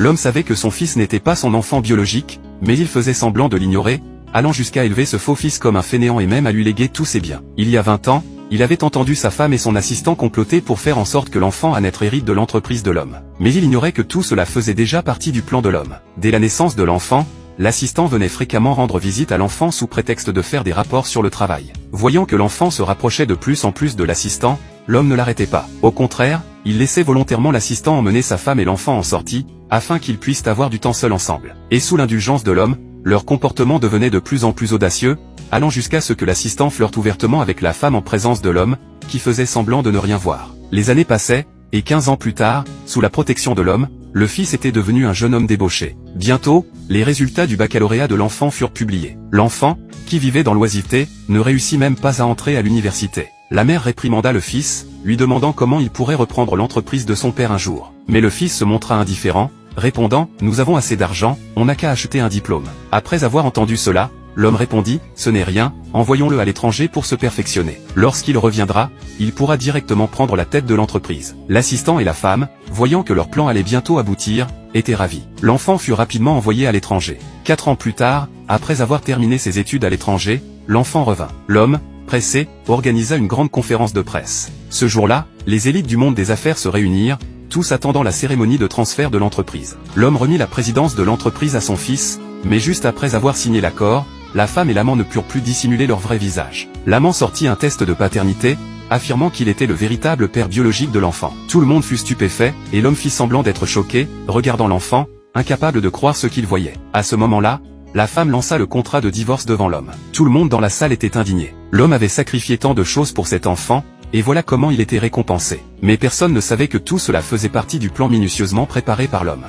L'homme savait que son fils n'était pas son enfant biologique, mais il faisait semblant de l'ignorer, allant jusqu'à élever ce faux fils comme un fainéant et même à lui léguer tous ses biens. Il y a 20 ans, il avait entendu sa femme et son assistant comploter pour faire en sorte que l'enfant à naître hérite de l'entreprise de l'homme. Mais il ignorait que tout cela faisait déjà partie du plan de l'homme. Dès la naissance de l'enfant, l'assistant venait fréquemment rendre visite à l'enfant sous prétexte de faire des rapports sur le travail. Voyant que l'enfant se rapprochait de plus en plus de l'assistant, l'homme ne l'arrêtait pas. Au contraire, il laissait volontairement l'assistant emmener sa femme et l'enfant en sortie, afin qu'ils puissent avoir du temps seul ensemble. Et sous l'indulgence de l'homme, leur comportement devenait de plus en plus audacieux, allant jusqu'à ce que l'assistant flirte ouvertement avec la femme en présence de l'homme, qui faisait semblant de ne rien voir. Les années passaient, et 15 ans plus tard, sous la protection de l'homme, le fils était devenu un jeune homme débauché. Bientôt, les résultats du baccalauréat de l'enfant furent publiés. L'enfant, qui vivait dans l'oisiveté, ne réussit même pas à entrer à l'université. La mère réprimanda le fils, lui demandant comment il pourrait reprendre l'entreprise de son père un jour. Mais le fils se montra indifférent, répondant « Nous avons assez d'argent, on n'a qu'à acheter un diplôme ». Après avoir entendu cela, l'homme répondit « Ce n'est rien, envoyons-le à l'étranger pour se perfectionner. Lorsqu'il reviendra, il pourra directement prendre la tête de l'entreprise ». L'assistant et la femme, voyant que leur plan allait bientôt aboutir, étaient ravis. L'enfant fut rapidement envoyé à l'étranger. 4 ans plus tard, après avoir terminé ses études à l'étranger, l'enfant revint. L'homme, pressé, organisa une grande conférence de presse. Ce jour-là, les élites du monde des affaires se réunirent, tous attendant la cérémonie de transfert de l'entreprise. L'homme remit la présidence de l'entreprise à son fils, mais juste après avoir signé l'accord, la femme et l'amant ne purent plus dissimuler leur vrai visage. L'amant sortit un test de paternité, affirmant qu'il était le véritable père biologique de l'enfant. Tout le monde fut stupéfait, et l'homme fit semblant d'être choqué, regardant l'enfant, incapable de croire ce qu'il voyait. À ce moment-là, la femme lança le contrat de divorce devant l'homme. Tout le monde dans la salle était indigné. L'homme avait sacrifié tant de choses pour cet enfant, et voilà comment il était récompensé. Mais personne ne savait que tout cela faisait partie du plan minutieusement préparé par l'homme.